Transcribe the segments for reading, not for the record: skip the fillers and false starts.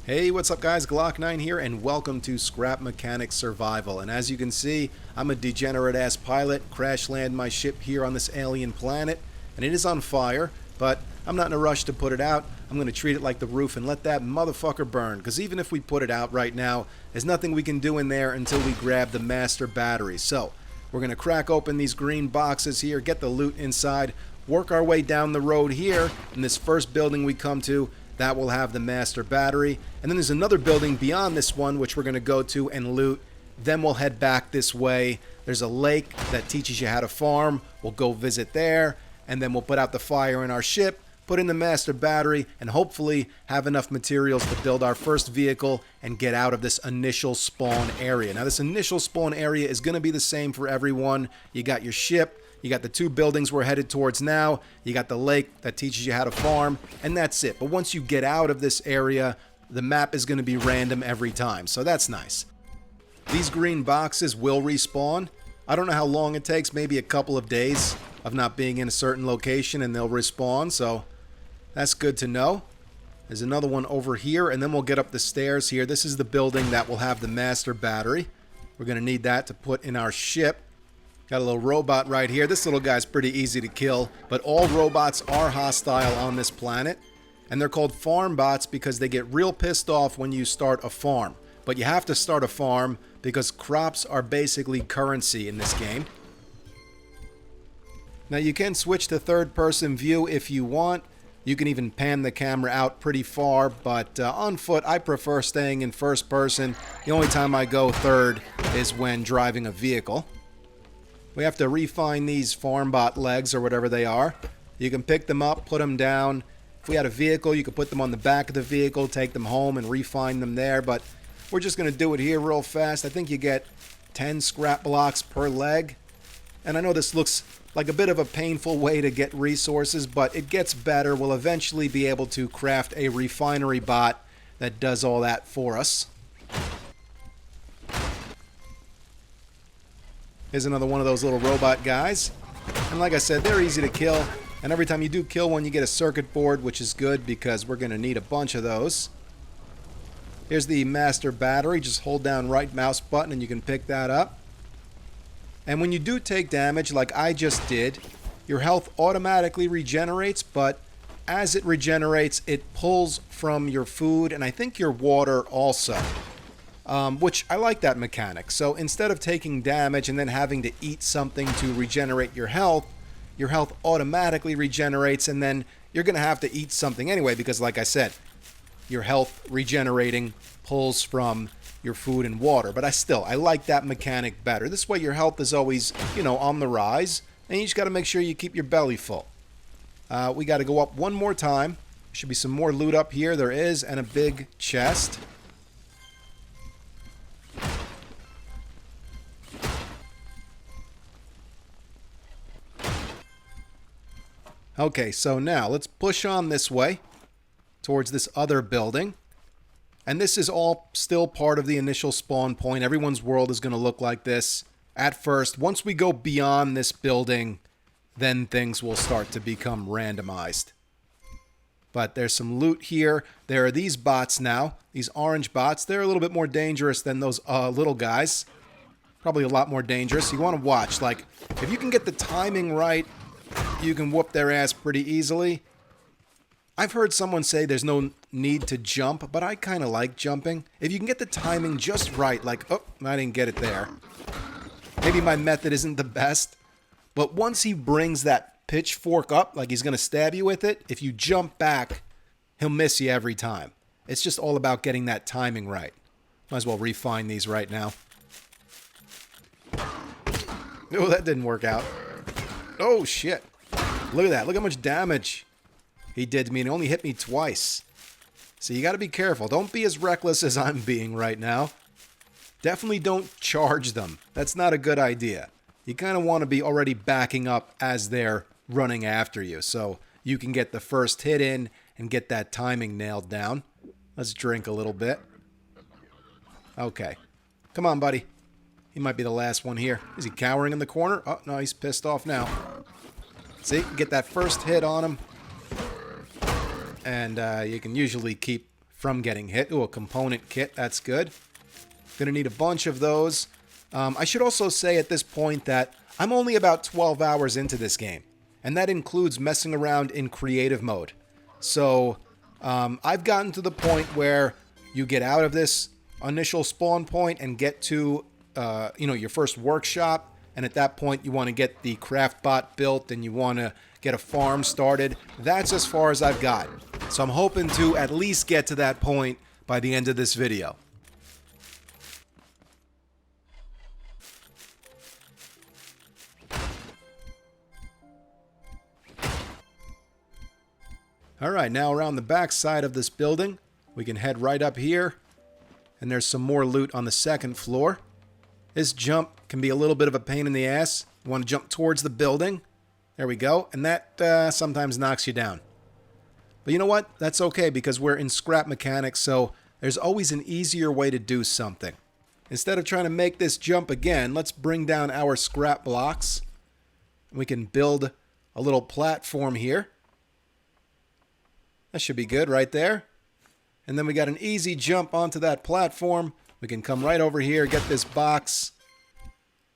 Hey, what's up guys? Glock9 here and welcome to Scrap Mechanic Survival. And as you can see, I'm a degenerate ass pilot, crash land my ship here on this alien planet, and it is on fire, but I'm not in a rush to put it out. I'm going to treat it like the roof and let that motherfucker burn, because even if we put it out right now, there's nothing we can do in there until we grab the master battery. So, we're going to crack open these green boxes here, get the loot inside, work our way down the road here, in this first building we come to. That will have the master battery. And then there's another building beyond this one which we're going to go to and loot. Then we'll head back this way. There's a lake that teaches you how to farm. We'll go visit there. And then we'll put out the fire in our ship, put in the master battery, and hopefully have enough materials to build our first vehicle and get out of this initial spawn area. Now this initial spawn area is going to be the same for everyone. You got your ship. You got the two buildings we're headed towards now. You got the lake that teaches you how to farm, and that's it. But once you get out of this area, the map is going to be random every time, so that's nice. These green boxes will respawn. I don't know how long it takes, maybe a couple of days of not being in a certain location, and they'll respawn, so that's good to know. There's another one over here, and then we'll get up the stairs here. This is the building that will have the master battery. We're going to need that to put in our ship. Got a little robot right here. This little guy's pretty easy to kill, but all robots are hostile on this planet, and they're called farm bots because they get real pissed off when you start a farm. But you have to start a farm because crops are basically currency in this game. Now you can switch to third-person view if you want. You can even pan the camera out pretty far, but on foot I prefer staying in first person. The only time I go third is when driving a vehicle. We have to refine these farm bot legs or whatever they are. You can pick them up, put them down. If we had a vehicle, you could put them on the back of the vehicle, take them home and refine them there, but we're just going to do it here real fast. I think you get 10 scrap blocks per leg. And I know this looks like a bit of a painful way to get resources, but it gets better. We'll eventually be able to craft a refinery bot that does all that for us. Here's another one of those little robot guys. And like I said, they're easy to kill. And every time you do kill one, you get a circuit board, which is good because we're going to need a bunch of those. Here's the master battery. Just hold down right mouse button and you can pick that up. And when you do take damage, like I just did, your health automatically regenerates, but as it regenerates, it pulls from your food and I think your water also. Which I like that mechanic. So instead of taking damage and then having to eat something to regenerate your health automatically regenerates, and then you're going to have to eat something anyway because, like I said, your health regenerating pulls from your food and water. But I like that mechanic better. This way your health is always, on the rise, and you just got to make sure you keep your belly full. We got to go up one more time. There should be some more loot up here. There is, and a big chest. Okay, so now let's push on this way towards this other building. And this is all still part of the initial spawn point. Everyone's world is going to look like this at first. Once we go beyond this building, then things will start to become randomized. But there's some loot here. There are these bots now, these orange bots. They're a little bit more dangerous than those little guys. Probably a lot more dangerous. You want to watch. Like, if you can get the timing right, you can whoop their ass pretty easily. I've heard someone say there's no need to jump, but I kind of like jumping. If you can get the timing just right, like, oh, I didn't get it there. Maybe my method isn't the best, but once he brings that pitchfork up, like he's going to stab you with it, if you jump back, he'll miss you every time. It's just all about getting that timing right. Might as well refine these right now. Oh, that didn't work out. Oh, shit. Look at that. Look how much damage he did to me, and he only hit me twice. So you got to be careful. Don't be as reckless as I'm being right now. Definitely don't charge them. That's not a good idea. You kind of want to be already backing up as they're running after you, so you can get the first hit in and get that timing nailed down. Let's drink a little bit. Okay. Come on, buddy. He might be the last one here. Is he cowering in the corner? Oh, no, he's pissed off now. See, get that first hit on him. And you can usually keep from getting hit. Ooh, a component kit. That's good. Gonna need a bunch of those. I should also say at this point that I'm only about 12 hours into this game, and that includes messing around in creative mode. So I've gotten to the point where you get out of this initial spawn point and get to your first workshop, and at that point you want to get the craft bot built and you want to get a farm started. That's as far as I've gotten. So I'm hoping to at least get to that point by the end of this video. Alright, now around the back side of this building, we can head right up here, and there's some more loot on the second floor. This jump can be a little bit of a pain in the ass. You want to jump towards the building. There we go, and that sometimes knocks you down. But you know what? That's okay, because we're in scrap mechanics, so there's always an easier way to do something. Instead of trying to make this jump again, let's bring down our scrap blocks. We can build a little platform here. That should be good right there. And then we got an easy jump onto that platform. We can come right over here, get this box.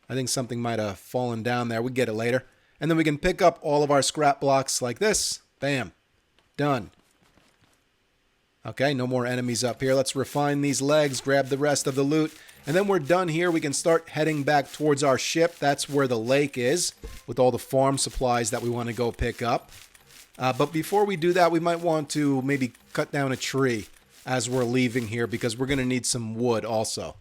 I think something might have fallen down there. We'll get it later. And then we can pick up all of our scrap blocks like this. Bam. Done. Okay, no more enemies up here. Let's refine these legs, grab the rest of the loot. And then we're done here. We can start heading back towards our ship. That's where the lake is, with all the farm supplies that we want to go pick up. But before we do that, we might want to maybe cut down a tree as we're leaving here, because we're going to need some wood also.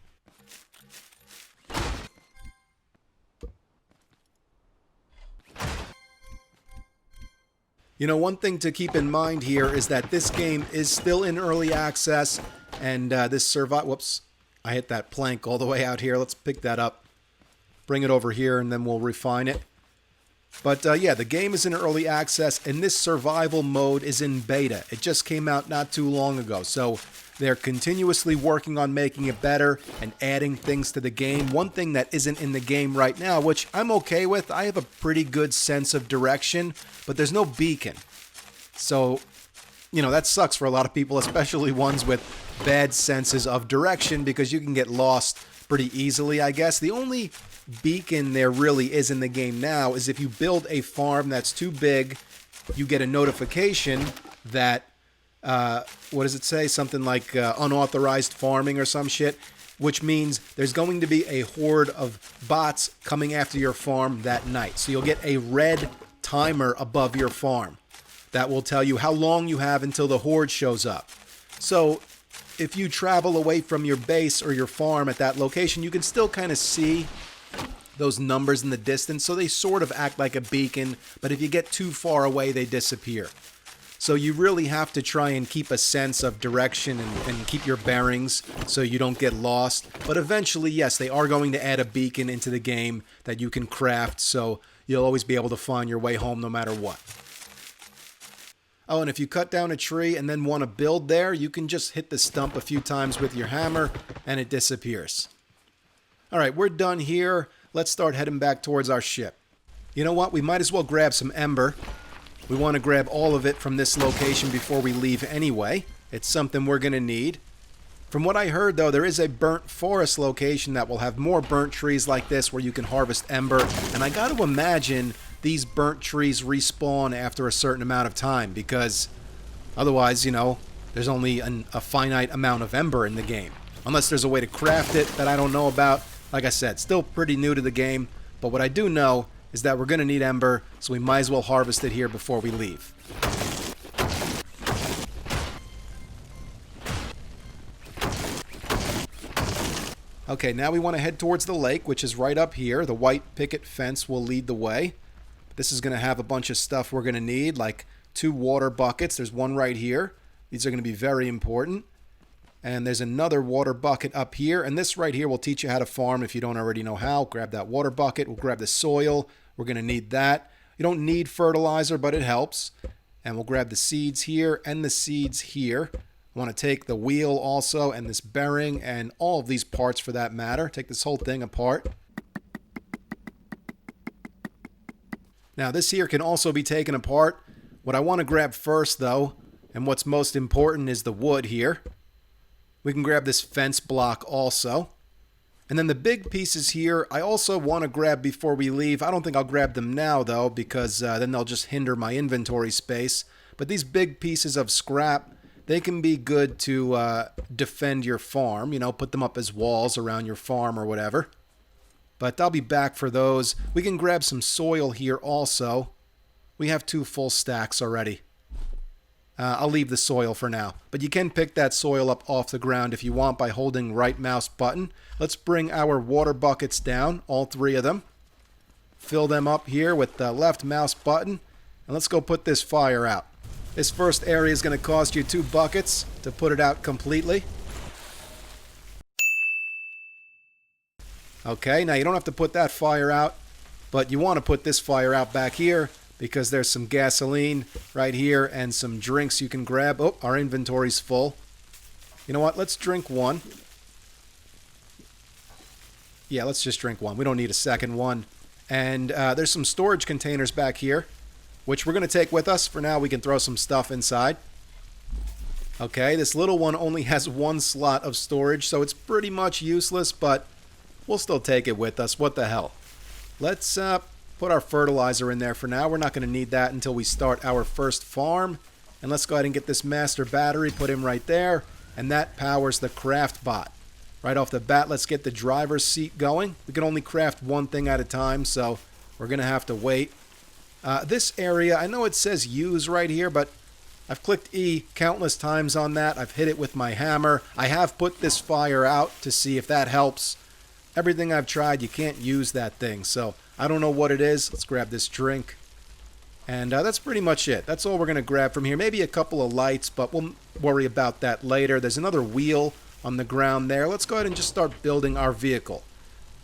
You know, one thing to keep in mind here is that this game is still in early access, and this survival... Whoops, I hit that plank all the way out here. Let's pick that up, bring it over here, and then we'll refine it. But yeah, the game is in early access, and this survival mode is in beta. It just came out not too long ago, so they're continuously working on making it better and adding things to the game. One thing that isn't in the game right now, which I'm okay with, I have a pretty good sense of direction, but there's no beacon. So, you know, that sucks for a lot of people, especially ones with bad senses of direction, because you can get lost pretty easily, I guess. The only beacon there really is in the game now is if you build a farm that's too big, you get a notification that, what does it say? Something like unauthorized farming or some shit, which means there's going to be a horde of bots coming after your farm that night. So you'll get a red timer above your farm that will tell you how long you have until the horde shows up. So if you travel away from your base or your farm at that location, you can still kind of see those numbers in the distance, so they sort of act like a beacon, but if you get too far away, they disappear. So you really have to try and keep a sense of direction and keep your bearings so you don't get lost. But eventually, yes, they are going to add a beacon into the game that you can craft, so you'll always be able to find your way home no matter what. Oh, and if you cut down a tree and then want to build there, you can just hit the stump a few times with your hammer, and it disappears. Alright, we're done here. Let's start heading back towards our ship. You know what? We might as well grab some ember. We want to grab all of it from this location before we leave anyway. It's something we're going to need. From what I heard, though, there is a burnt forest location that will have more burnt trees like this where you can harvest ember. And I got to imagine these burnt trees respawn after a certain amount of time, because otherwise, you know, there's only a finite amount of ember in the game. Unless there's a way to craft it that I don't know about. Like I said, still pretty new to the game, but what I do know is that we're going to need ember, so we might as well harvest it here before we leave. Okay, now we want to head towards the lake, which is right up here. The white picket fence will lead the way. This is going to have a bunch of stuff we're going to need, like 2 water buckets. There's one right here. These are going to be very important. And there's another water bucket up here. And this right here will teach you how to farm if you don't already know how. Grab that water bucket. We'll grab the soil. We're going to need that. You don't need fertilizer, but it helps. And we'll grab the seeds here and the seeds here. I want to take the wheel also and this bearing and all of these parts for that matter. Take this whole thing apart. Now this here can also be taken apart. What I want to grab first though And what's most important is the wood here. We can grab this fence block also. And then the big pieces here, I also want to grab before we leave. I don't think I'll grab them now, though, because then they'll just hinder my inventory space. But these big pieces of scrap, they can be good to defend your farm. You know, put them up as walls around your farm or whatever. But I'll be back for those. We can grab some soil here also. We have 2 full stacks already. I'll leave the soil for now. But you can pick that soil up off the ground if you want by holding right mouse button. Let's bring our water buckets down, all 3 of them. Fill them up here with the left mouse button. And let's go put this fire out. This first area is going to cost you 2 buckets to put it out completely. Okay, now you don't have to put that fire out, but you want to put this fire out back here, because there's some gasoline right here and some drinks you can grab. Oh, our inventory's full. You know what? Let's drink 1. Yeah, let's just drink 1. We don't need a second one. And there's some storage containers back here, which we're going to take with us. For now, we can throw some stuff inside. Okay, this little one only has 1 slot of storage, so it's pretty much useless, but we'll still take it with us. What the hell? Let's put our fertilizer in there for now. We're not going to need that until we start our first farm. And let's go ahead and get this master battery, put him right there. And that powers the craft bot. Right off the bat, let's get the driver's seat going. We can only craft 1 thing at a time, so we're going to have to wait. This area, I know it says use right here, but I've clicked E countless times on that. I've hit it with my hammer. I have put this fire out to see if that helps. Everything I've tried, you can't use that thing, so I don't know what it is. Let's grab this drink. And that's pretty much it. That's all we're going to grab from here. Maybe a couple of lights, but we'll worry about that later. There's another wheel on the ground there. Let's go ahead and just start building our vehicle.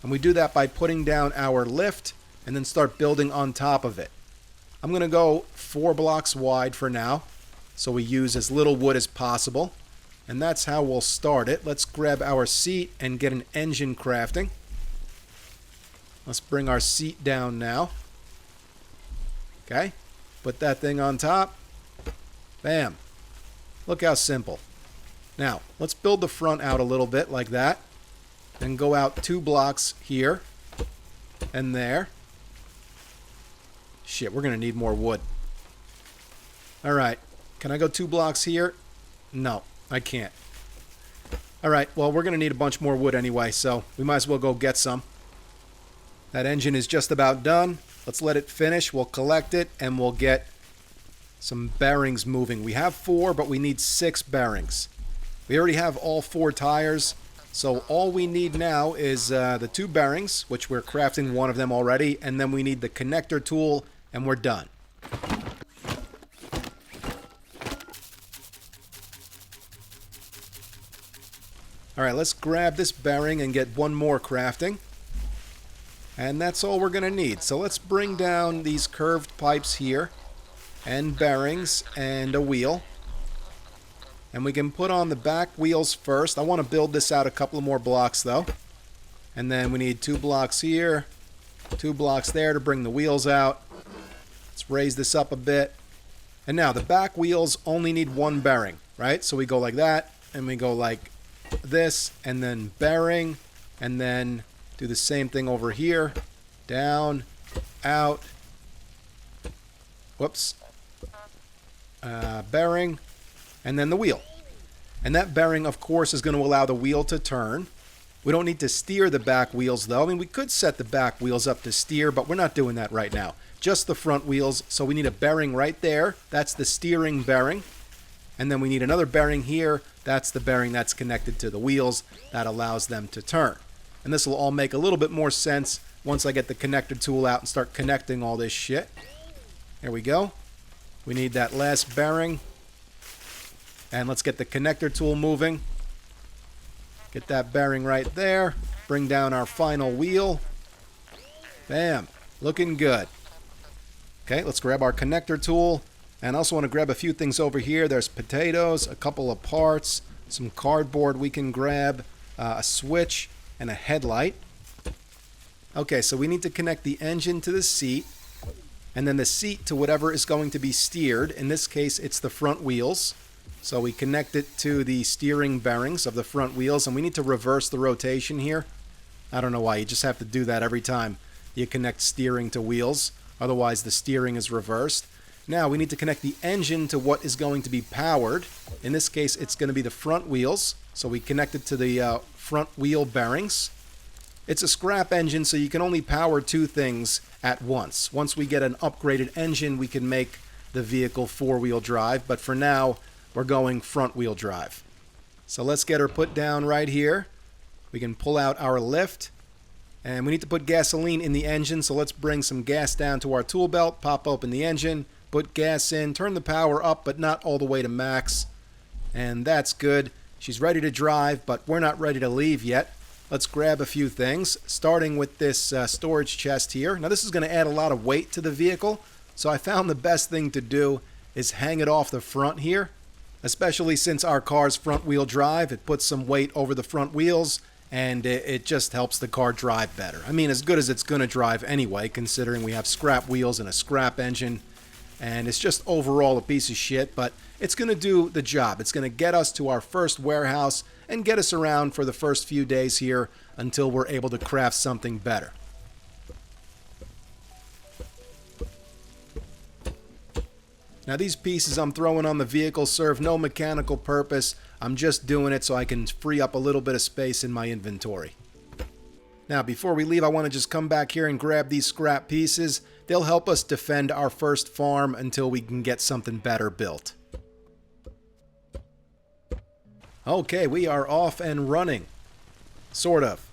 And we do that by putting down our lift and then start building on top of it. I'm going to go 4 blocks wide for now, so we use as little wood as possible. And that's how we'll start it. Let's grab our seat and get an engine crafting. Let's bring our seat down now. Okay. Put that thing on top. Bam. Look how simple. Now, let's build the front out a little bit like that. Then go out 2 blocks here and there. Shit, we're going to need more wood. Alright. Can I go 2 blocks here? No, I can't. Alright, well, we're going to need a bunch more wood anyway, so we might as well go get some. That engine is just about done. Let's let it finish. We'll collect it, and we'll get some bearings moving. We have 4, but we need 6 bearings. We already have all 4 tires, so all we need now is the 2 bearings, which we're crafting 1 of them already, and then we need the connector tool, and we're done. Alright, let's grab this bearing and get 1 more crafting. And that's all we're going to need. So let's bring down these curved pipes here, and bearings, and a wheel. And we can put on the back wheels first. I want to build this out a couple of more blocks though. And then we need 2 blocks here, 2 blocks there to bring the wheels out. Let's raise this up a bit. And now the back wheels only need 1 bearing, right? So we go like that, and we go like this, and then bearing, and then do the same thing over here. Down, out. Whoops. Bearing, and then the wheel. And that bearing, of course, is going to allow the wheel to turn. We don't need to steer the back wheels, though. I mean, we could set the back wheels up to steer, but we're not doing that right now. Just the front wheels, so we need a bearing right there. That's the steering bearing. And then we need another bearing here. That's the bearing that's connected to the wheels. That allows them to turn. And this will all make a little bit more sense once I get the connector tool out and start connecting all this shit. There we go. We need that last bearing. And let's get the connector tool moving. Get that bearing right there. Bring down our final wheel. Bam. Looking good. Okay, let's grab our connector tool. And I also want to grab a few things over here. There's potatoes, a couple of parts, some cardboard we can grab, a switch, and a headlight. Okay, so we need to connect the engine to the seat. and then the seat to whatever is going to be steered. In this case, it's the front wheels. So we connect it to the steering bearings of the front wheels, and we need to reverse the rotation here. I don't know why, you just have to do that every time you connect steering to wheels. Otherwise, the steering is reversed. Now, we need to connect the engine to what is going to be powered. In this case, it's going to be the front wheels. So we connect it to the front wheel bearings. It's a scrap engine, so you can only power two things at once. Once we get an upgraded engine, we can make the vehicle four-wheel drive. But for now, we're going front-wheel drive. So let's get her put down right here. We can pull out our lift. And we need to put gasoline in the engine, so let's bring some gas down to our tool belt, pop open the engine, put gas in, turn the power up, but not all the way to max. And that's good. She's ready to drive, but we're not ready to leave yet. Let's grab a few things, starting with this storage chest here. Now, this is going to add a lot of weight to the vehicle, so I found the best thing to do is hang it off the front here, especially since our car's front-wheel drive. It puts some weight over the front wheels, and it just helps the car drive better. I mean, as good as it's going to drive anyway, considering we have scrap wheels and a scrap engine. And it's just overall a piece of shit, but it's going to do the job. It's going to get us to our first warehouse and get us around for the first few days here until we're able to craft something better. Now, these pieces I'm throwing on the vehicle serve no mechanical purpose. I'm just doing it so I can free up a little bit of space in my inventory. Now, before we leave, I want to just come back here and grab these scrap pieces. They'll help us defend our first farm until we can get something better built. Okay, we are off and running. Sort of.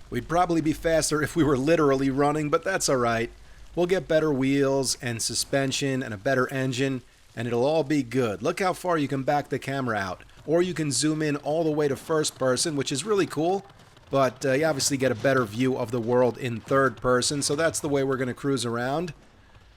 We'd probably be faster if we were literally running, but that's alright. We'll get better wheels and suspension and a better engine, and it'll all be good. Look how far you can back the camera out. Or you can zoom in all the way to first person, which is really cool. But you obviously get a better view of the world in third person, so that's the way we're going to cruise around.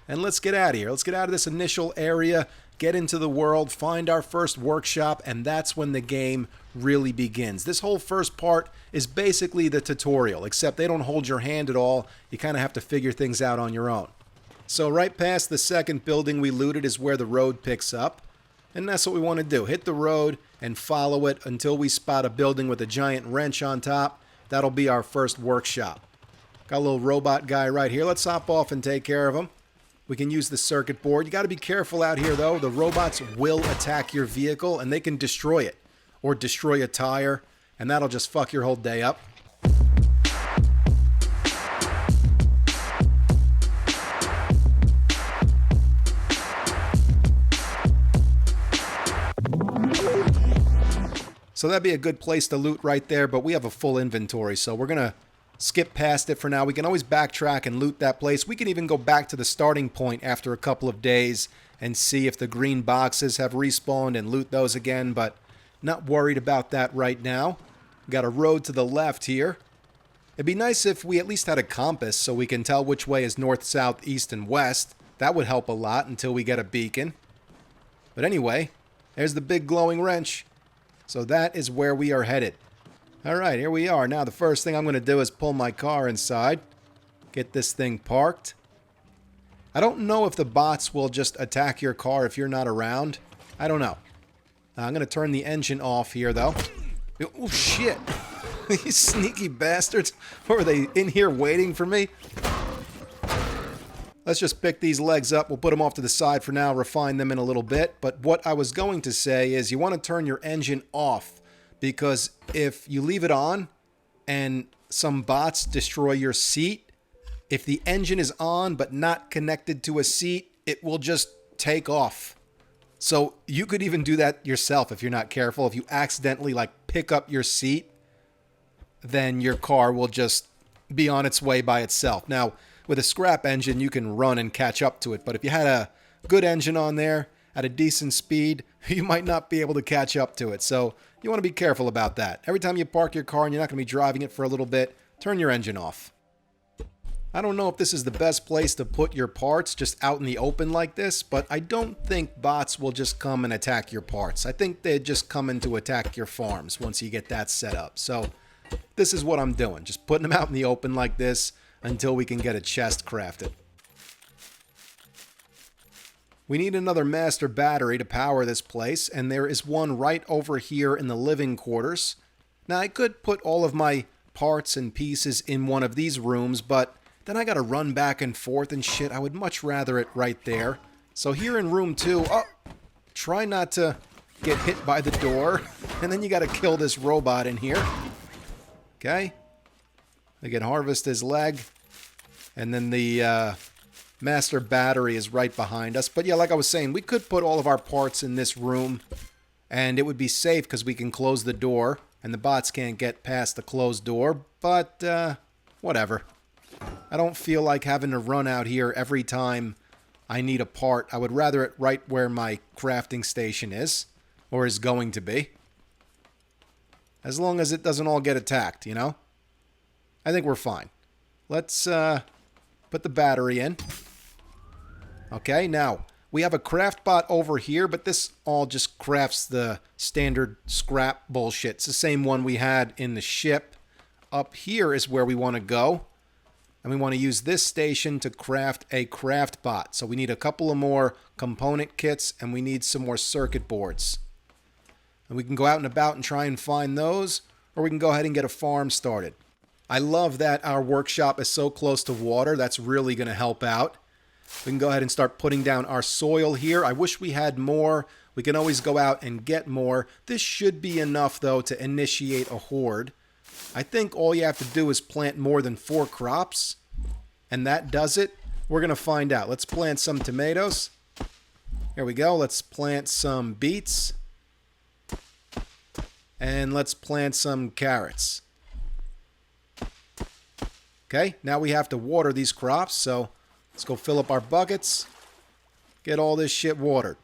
And let's get out of here. Let's get out of this initial area, get into the world, find our first workshop, and that's when the game really begins. This whole first part is basically the tutorial, except they don't hold your hand at all. You kind of have to figure things out on your own. So right past the second building we looted is where the road picks up. And that's what we want to do. Hit the road and follow it until we spot a building with a giant wrench on top. That'll be our first workshop. Got a little robot guy right here. Let's hop off and take care of him. We can use the circuit board. You got to be careful out here, though. The robots will attack your vehicle, and they can destroy it. Or destroy a tire, and that'll just fuck your whole day up. So that'd be a good place to loot right there, but we have a full inventory, so we're going to skip past it for now. We can always backtrack and loot that place. We can even go back to the starting point after a couple of days and see if the green boxes have respawned and loot those again, but not worried about that right now. Got a road to the left here. It'd be nice if we at least had a compass so we can tell which way is north, south, east, and west. That would help a lot until we get a beacon. But anyway, there's the big glowing wrench. So that is where we are headed. Alright, here we are. Now the first thing I'm going to do is pull my car inside. Get this thing parked. I don't know if the bots will just attack your car if you're not around. I don't know. I'm going to turn the engine off here, though. Oh, shit. These sneaky bastards. Or are they in here waiting for me? Let's just pick these legs up. We'll put them off to the side for now, refine them in a little bit. But what I was going to say is you want to turn your engine off, because if you leave it on and some bots destroy your seat, if the engine is on but not connected to a seat, it will just take off. So you could even do that yourself if you're not careful. If you accidentally pick up your seat, then your car will just be on its way by itself. Now, with a scrap engine, you can run and catch up to it. But if you had a good engine on there at a decent speed, you might not be able to catch up to it. So you want to be careful about that. Every time you park your car and you're not going to be driving it for a little bit, turn your engine off. I don't know if this is the best place to put your parts, just out in the open like this, but I don't think bots will just come and attack your parts. I think they'd just come in to attack your farms once you get that set up. So this is what I'm doing, just putting them out in the open like this until we can get a chest crafted. We need another master battery to power this place, and there is one right over here in the living quarters. Now, I could put all of my parts and pieces in one of these rooms, but then I gotta run back and forth and shit. I would much rather it right there. So here in room 2, try not to get hit by the door, and then you gotta kill this robot in here. Okay? I can harvest his leg, and then the master battery is right behind us. But yeah, like I was saying, we could put all of our parts in this room, and it would be safe because we can close the door, and the bots can't get past the closed door, but whatever. I don't feel like having to run out here every time I need a part. I would rather it right where my crafting station is, or is going to be. As long as it doesn't all get attacked, you know? I think we're fine. Let's put the battery in. Okay, now, we have a craft bot over here, but this all just crafts the standard scrap bullshit. It's the same one we had in the ship. Up here is where we want to go. And we want to use this station to craft a craft bot. So we need a couple of more component kits, and we need some more circuit boards. And we can go out and about and try and find those, or we can go ahead and get a farm started. I love that our workshop is so close to water. That's really going to help out. We can go ahead and start putting down our soil here. I wish we had more. We can always go out and get more. This should be enough, though, to initiate a horde. I think all you have to do is plant more than 4 crops, and that does it. We're going to find out. Let's plant some tomatoes. Here we go. Let's plant some beets. And let's plant some carrots. Okay, now we have to water these crops, so let's go fill up our buckets. Get all this shit watered.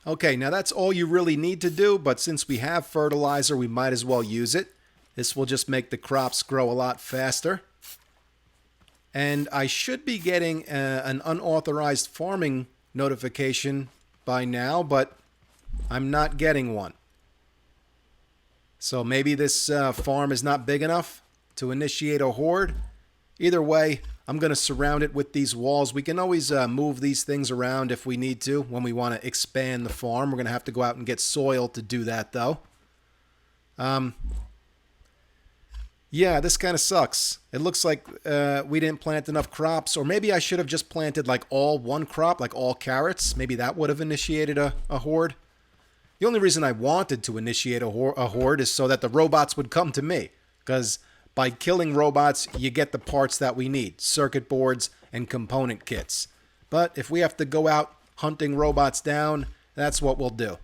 Okay, now that's all you really need to do, but since we have fertilizer, we might as well use it. This will just make the crops grow a lot faster. And I should be getting an unauthorized farming notification by now, but I'm not getting one. So maybe this farm is not big enough to initiate a horde. Either way, I'm going to surround it with these walls. We can always move these things around if we need to when we want to expand the farm. We're going to have to go out and get soil to do that, though. Yeah, this kind of sucks. It looks like we didn't plant enough crops, or maybe I should have just planted like all one crop, like all carrots. Maybe that would have initiated a horde. The only reason I wanted to initiate a horde is so that the robots would come to me. Because by killing robots, you get the parts that we need. Circuit boards and component kits. But if we have to go out hunting robots down, that's what we'll do.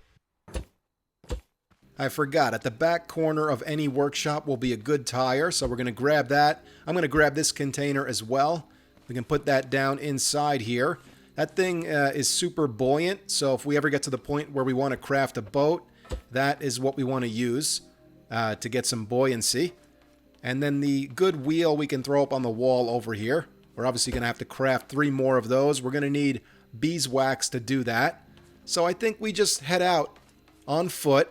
I forgot, at the back corner of any workshop will be a good tire, so we're going to grab that. I'm going to grab this container as well. We can put that down inside here. That thing is super buoyant, so if we ever get to the point where we want to craft a boat, that is what we want to use to get some buoyancy. And then the good wheel we can throw up on the wall over here. We're obviously going to have to craft 3 more of those. We're going to need beeswax to do that. So I think we just head out on foot.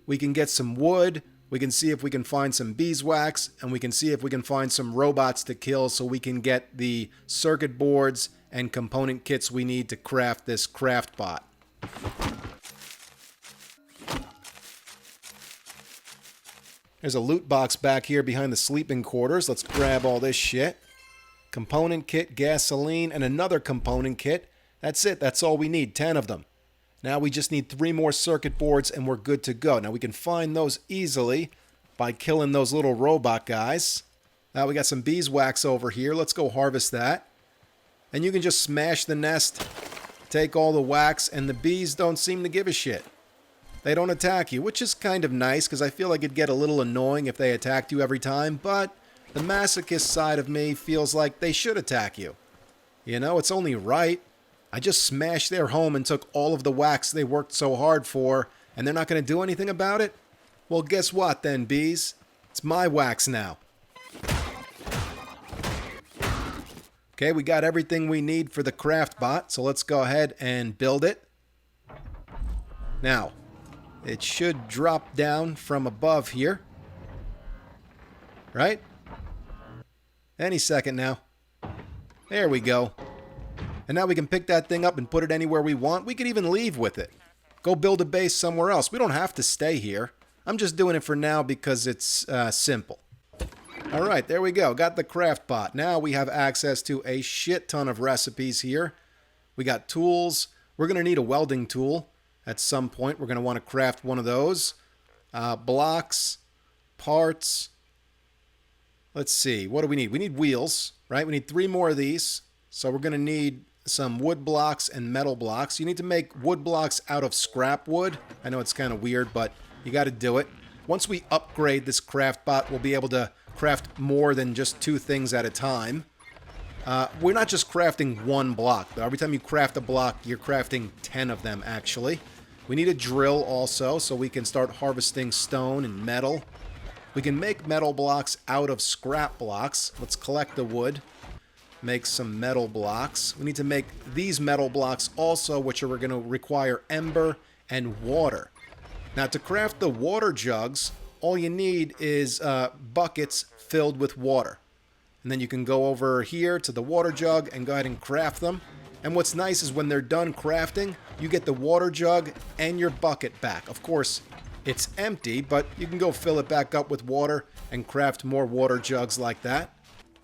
We can get some wood. We can see if we can find some beeswax. And we can see if we can find some robots to kill so we can get the circuit boards and component kits we need to craft this craft bot. There's a loot box back here behind the sleeping quarters. Let's grab all this shit. Component kit, gasoline, and another component kit. That's it. That's all we need. 10 of them. Now we just need 3 more circuit boards and we're good to go. Now we can find those easily by killing those little robot guys. Now we got some beeswax over here. Let's go harvest that. And you can just smash the nest, take all the wax, and the bees don't seem to give a shit. They don't attack you, which is kind of nice, because I feel like it'd get a little annoying if they attacked you every time, but the masochist side of me feels like they should attack you. You know, it's only right. I just smashed their home and took all of the wax they worked so hard for, and they're not going to do anything about it? Well, guess what then, bees? It's my wax now. Okay, we got everything we need for the craft bot, so let's go ahead and build it. Now, it should drop down from above here. Right? Any second now. There we go. And now we can pick that thing up and put it anywhere we want. We could even leave with it. Go build a base somewhere else. We don't have to stay here. I'm just doing it for now because it's simple. Alright, there we go. Got the craft bot. Now we have access to a shit ton of recipes here. We got tools. We're going to need a welding tool at some point. We're going to want to craft one of those. Blocks, parts. Let's see. What do we need? We need wheels, right? We need 3 more of these. So we're going to need some wood blocks and metal blocks. You need to make wood blocks out of scrap wood. I know it's kind of weird, but you got to do it. Once we upgrade this craft bot, we'll be able to craft more than just 2 things at a time. We're not just crafting 1 block, though. Every time you craft a block, you're crafting 10 of them, actually. We need a drill also, so we can start harvesting stone and metal. We can make metal blocks out of scrap blocks. Let's collect the wood. Make some metal blocks. We need to make these metal blocks also, which are going to require ember and water. Now, to craft the water jugs, all you need is buckets filled with water. And then you can go over here to the water jug and go ahead and craft them. And what's nice is when they're done crafting, you get the water jug and your bucket back. Of course, it's empty, but you can go fill it back up with water and craft more water jugs like that.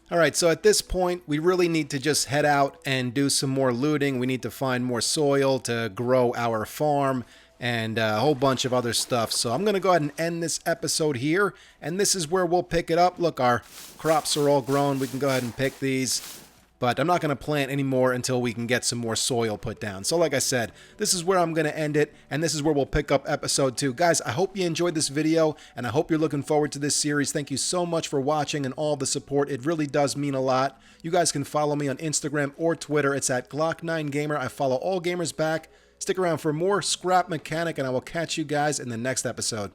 Alright, so at this point, we really need to just head out and do some more looting. We need to find more soil to grow our farm and a whole bunch of other stuff. So I'm going to go ahead and end this episode here, and this is where we'll pick it up. Look, our crops are all grown. We can go ahead and pick these, but I'm not going to plant anymore until we can get some more soil put down. So like I said, this is where I'm going to end it, and this is where we'll pick up episode 2. Guys, I hope you enjoyed this video, and I hope you're looking forward to this series. Thank you so much for watching and all the support. It really does mean a lot. You guys can follow me on Instagram or Twitter. It's at Glock9Gamer. I follow all gamers back. Stick around for more Scrap Mechanic, and I will catch you guys in the next episode.